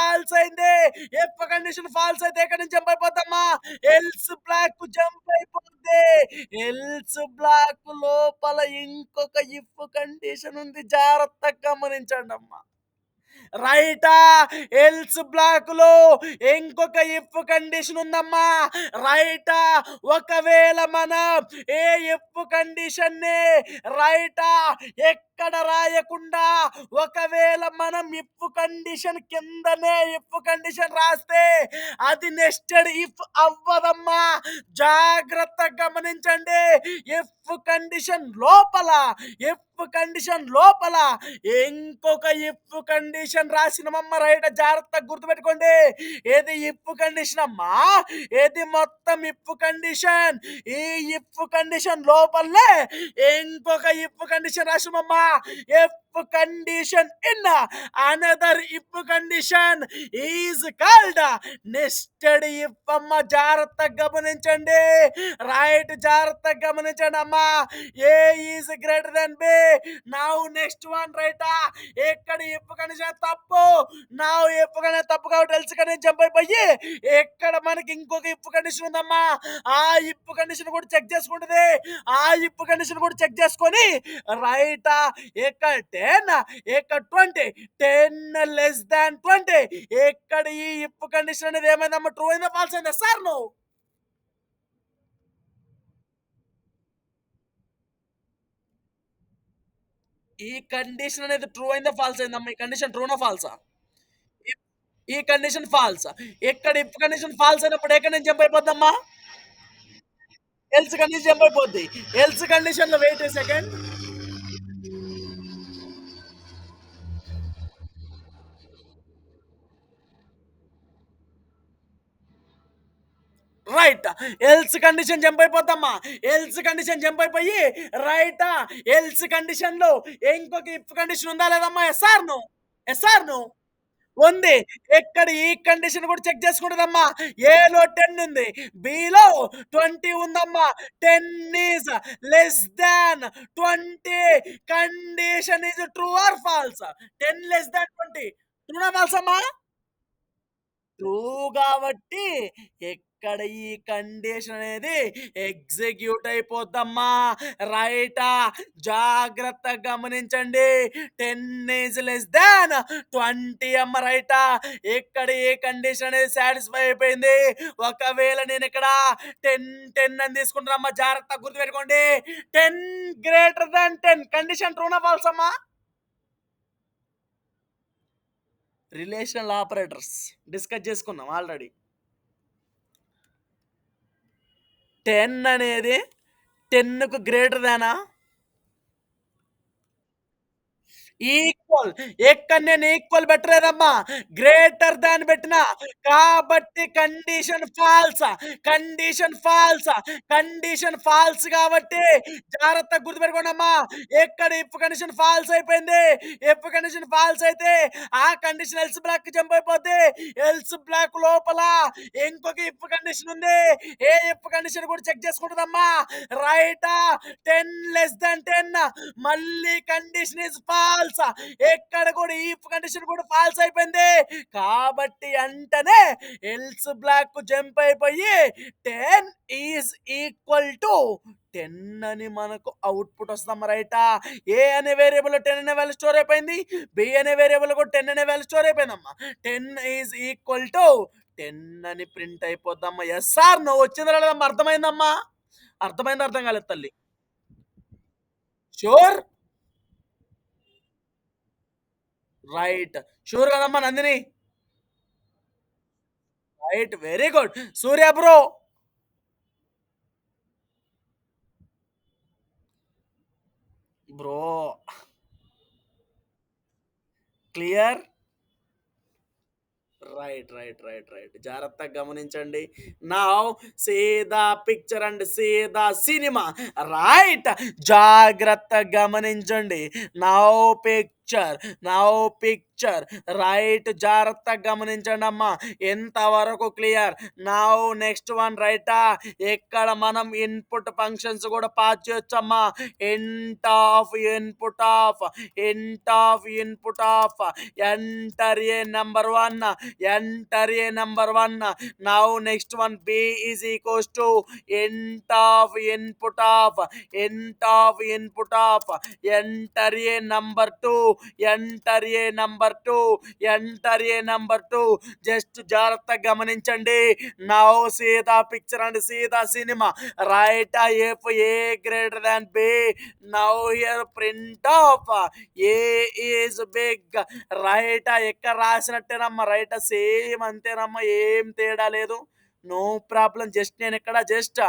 ఫాల్స్ అయింది. ఎఫ్ కండిషన్ ఫాల్స్ అయితే ఎక్కడి నుంచి జంప్ అయిపోద్దమ్మా, ఎల్స్ బ్లాక్ జంప్ అయిపోద్ది. ఎల్స్ బ్లాక్ లోపల ఇంకొక ఇఫ్ కండిషన్ ఉంది, జాగ్రత్తగా గమనించండి అమ్మా. రైటా ఎల్స్ బ్లాక్ లో ఇంకొక ఇఫ్ కండిషన్ ఉందమ్మా. రైటా ఒకవేళ మనం ఏ ఇఫ్ కండిషన్ ని రైటా ఎక్కడ రాయకుండా ఒకవేళ మనం ఇఫ్ కండిషన్ కిందనే ఇఫ్ కండిషన్ రాస్తే అది నెస్టెడ్ ఇఫ్ అవ్వదమ్మా. జాగ్రత్తగా గమనించండి, ఇఫ్ కండిషన్ లోపల, ఇఫ్ కండిషన్ లోపల ఇంకొక ఇఫ్ కండిషన్ రాసినమమ్మ. రైట్ జాగ్రత్తగా గుర్తుపెట్టుకోండి, ఏది ఇఫ్ కండిషన్ అమ్మా, ఏది మొత్తం ఇఫ్ కండిషన్. ఈ ఇఫ్ కండిషన్ లోపలనే ఇంకొక ఇఫ్ కండిషన్ రాసినమమ్మా. If condition in another if condition is called nested if అమ్మ. జాగ్రత్తగా గమనించండి, రైట్ జాగ్రత్తగా గమనించండి అమ్మా. A is greater than b. Now next one రైటా, ఇక్కడ ఇఫ్ కండిషన్ తప్పు. నౌ ఇఫ్ కండిషన్ తప్పు కాబట్టి ఎల్స్ కండిషన్ జంప్ అయిపోయి ఇక్కడ మనకి ఇంకొక ఇఫ్ కండిషన్ ఉందమ్మా. ఆ ఇఫ్ కండిషన్ కూడా చెక్ చేసుకుంటుంది. ఆ ఇఫ్ కండిషన్ కూడా చెక్ చేసుకొని రైటా ఇక్కడ 10, ఇక్కడ 20, 10 లెస్ దాన్ 20. ఇక్కడ ఈ ఇఫ్ కండిషన్ అనేది ఏమైందమ్మా, ట్రూ అయిందా ఫాల్స్ అయిందా సార్? నువ్వు ఈ కండిషన్ అనేది ట్రూ అయిందా ఫాల్స్ అయిందమ్మా? ఈ కండిషన్ ట్రూనా ఫాల్సా? ఈ కండిషన్ ఫాల్స్. ఇక్కడ ఇఫ్ కండిషన్ ఫాల్స్ అయినప్పుడు ఏ కండిషన్ జంప్ అయిపోద్దమ్మా, ఎల్స్ కండిషన్ జంప్ అయిపోద్ది. ఎల్స్ కండిషన్ లో wait a second. Right else condition jump అయిపోద్దమ్మా. ఎల్స్ కండిషన్ జంప్ అయిపోయి రైట్ ఎల్స్ కండిషన్ లో ఇంకొక ఇఫ్ కండిషన్ ఉందా లేదమ్మా? ఎస్ఆర్ ను, ఎస్ఆర్ ను ఉంది. ఇక్కడ ఈ కండిషన్ కూడా చెక్ చేసుకుంటుందమ్మా. ఏలో 10 ఉంది, బిలో 20 ఉందమ్మా. 10 is less than 20. Condition is true or false? 10 less than 20 ట్రూనా ఫాల్స్ అమ్మా? ట్రూ కాబట్టి ఎక్కడ ఈ కండిషన్ అనేది ఎగ్జిక్యూట్ అయిపోద్దమ్మా. రైటా జాగ్రత్తగా గమనించండి, 10 ఈజ్ లెస్ దాన్ 20 అమ్మ. రైటా ఇక్కడ ఏ కండిషన్ అనేది సాటిస్ఫై అయిపోయింది. ఒకవేళ నేను ఇక్కడ 10 10 అని తీసుకుంటానమ్మా, జాగ్రత్తగా గుర్తుపెట్టుకోండి, 10 గ్రేటర్ దాన్ 10 కండిషన్ ట్రూనా ఫాల్స్ అమ్మా? రిలేషనల్ ఆపరేటర్స్ డిస్కస్ చేసుకున్నాం ఆల్రెడీ. 10 అనేది 10కు గ్రేటర్ దానా, ఈక్వల్. ఎక్కడ నేను ఈక్వల్ పెట్టలేదమ్మా, గ్రేటర్ దాన్ పెట్టినా కాబట్టి condition false. Condition false, condition false కాబట్టి జాగ్రత్తగా గుర్తుపెట్టుకోండి అమ్మా. ఎక్కడ ఇఫ్ కండిషన్ ఫాల్స్ అయిపోయింది. ఇఫ్ కండిషన్ ఫాల్స్ అయితే ఆ కండిషన్ ఎల్స్ బ్లాక్ జంప్ అయిపోద్ది. ఎల్స్ బ్లాక్ లోపల ఇంకొక ఇఫ్ కండిషన్ ఉంది. ఏ ఇఫ్ కండిషన్ కూడా చెక్ చేసుకుంటుందమ్మా. రైటా 10 లెస్ దాన్ 10 మళ్ళీ కండిషన్ ఇస్ ఫాల్స్. ఎక్కడ కూడా ఈ కండిషన్ కూడా ఫాల్స్ అయిపోయింది కాబట్టి అంటనే ఎల్స్ బ్లాక్ జంప్ అయిపోయి 10 ఈజ్ ఈక్వల్ టు 10 అని మనకు అవుట్పుట్ వస్తాం. రైటా ఏ అనే వేరియబుల్ 10 అనే వాల్యూ స్టోర్ అయిపోయింది, బి అనే వేరియబుల్ కూడా 10 అనే వాల్యూ స్టోర్ అయిపోయిందమ్మా. 10 ఈజ్ ఈక్వల్ టు 10 అని ప్రింట్ అయిపోద్దమ్మా. ఎస్ సార్ నువ్వు వచ్చిందా లేదమ్మా? అర్థమైందమ్మా? అర్థమైంది, అర్థం కాలేదు తల్లి? షూర్, రైట్ షూర్ కదమ్మా Nandini? Right very good Surya bro. Bro clear. Right. జాగ్రత్తగా గమనించండి. Now see the picture and see the cinema. Right. జాగ్రత్తగా గమనించండి. Now picture, now picture. Right. జాగ్రత్తగా గమనించండి అమ్మా. ఎంతవరకు క్లియర్? నౌ నెక్స్ట్ వన్ రైటా. ఇక్కడ మనం ఇన్పుట్ ఫంక్షన్స్ కూడా పాస్ చేయొచ్చమ్మా. Int of enter a number one, enter a number one. Now next one b is equals to int of enter a number two, enter a number two, enter a number two. Just జాగ్రత్తగా గమనించండి. Now see the picture and see the cinema. Right. If A greater than B, now here print of A is big. Right. ఎక్కడ రాసినట్టేనమ్మా. Right. Same అంతేనమ్మా, ఏం తేడా లేదు. No problem. Just నేను ఇక్కడ just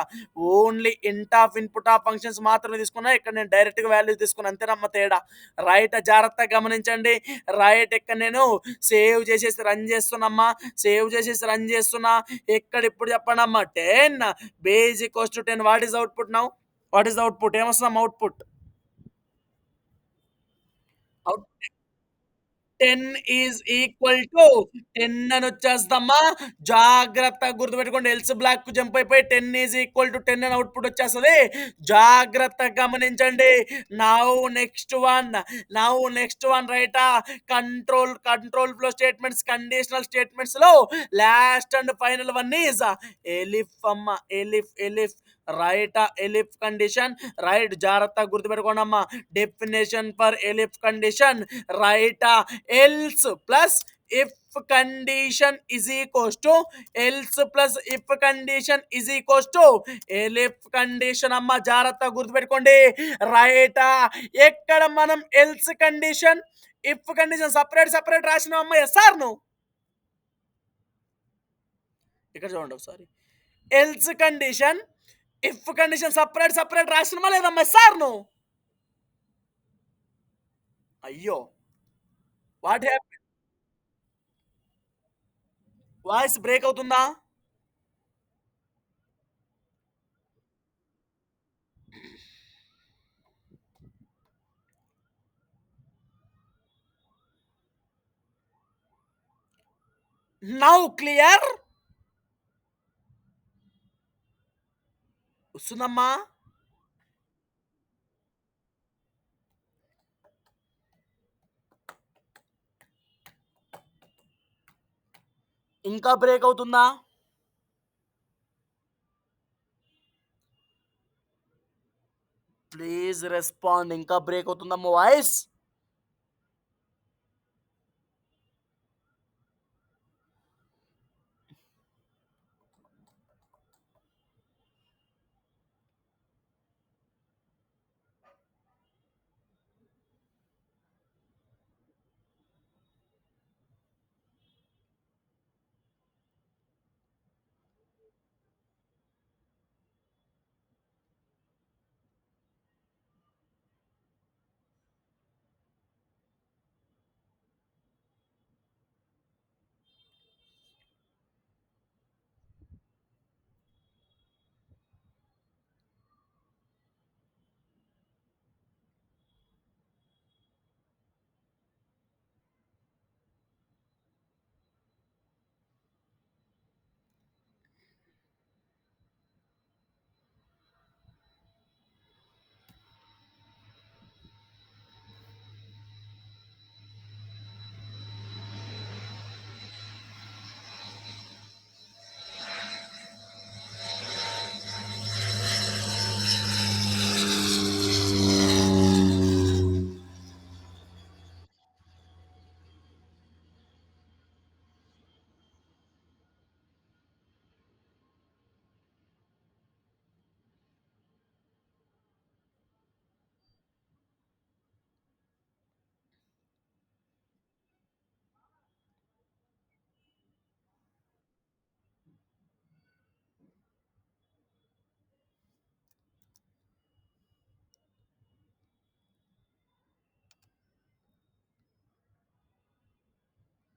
only input of functions మాత్రమే తీసుకున్నా. ఇక్కడ నేను డైరెక్ట్గా వాల్యూ తీసుకున్నా, అంతేనమ్మా తేడా. రైట్. జాగ్రత్తగా గమనించండి. రైట్. ఇక్కడ నేను సేవ్ చేసేసి రన్ చేస్తున్నామ్మా. సేవ్ చేసేసి రన్ చేస్తున్నా. ఇక్కడ ఇప్పుడు చెప్పండి అమ్మా. 10 base equals to 10. What is output now? What is output? ఏమొస్తుందమ్మా output? Out 10 is equal to 10 అని వచ్చేస్తమ్మా. జాగ్రత్తగా గుర్తుపెట్టుకోండి. ఎల్స్ బ్లాక్ జంప్ అయిపోయి 10 ఈజ్ ఈక్వల్ టు 10 అని అవుట్పుట్ వచ్చేస్తుంది. జాగ్రత్తగా గమనించండి. Now next one, now next one రైటా. Control flow statements, conditional statements లో last and final one is elif అమ్మ. Elif right. Elif condition. Right. జాగ్రత్తగా గుర్తుపెట్టుకోండి అమ్మా. Definition for elif condition. Right. Else plus if condition is equals to, else plus if condition is equals to elif condition అమ్మ. జాగ్రత్తగా గుర్తుపెట్టుకోండి. Right. ఎక్కడ మనం else condition, if condition separate రాసినాం అమ్మ. Yes or no? ఇక్కడ చూడండి ఒకసారి. Else condition, if condition separate రాసినమా లేదమ్మా? Yes or no? అయ్యో, వాట్ హ్యాపెన్? వాయిస్ బ్రేక్ అవుతుందా? Now clear? వస్తుందమ్మా? ఇంకా బ్రేక్ అవుతుందా? Please respond. ఇంకా బ్రేక్ అవుతుందమ్మా వాయిస్?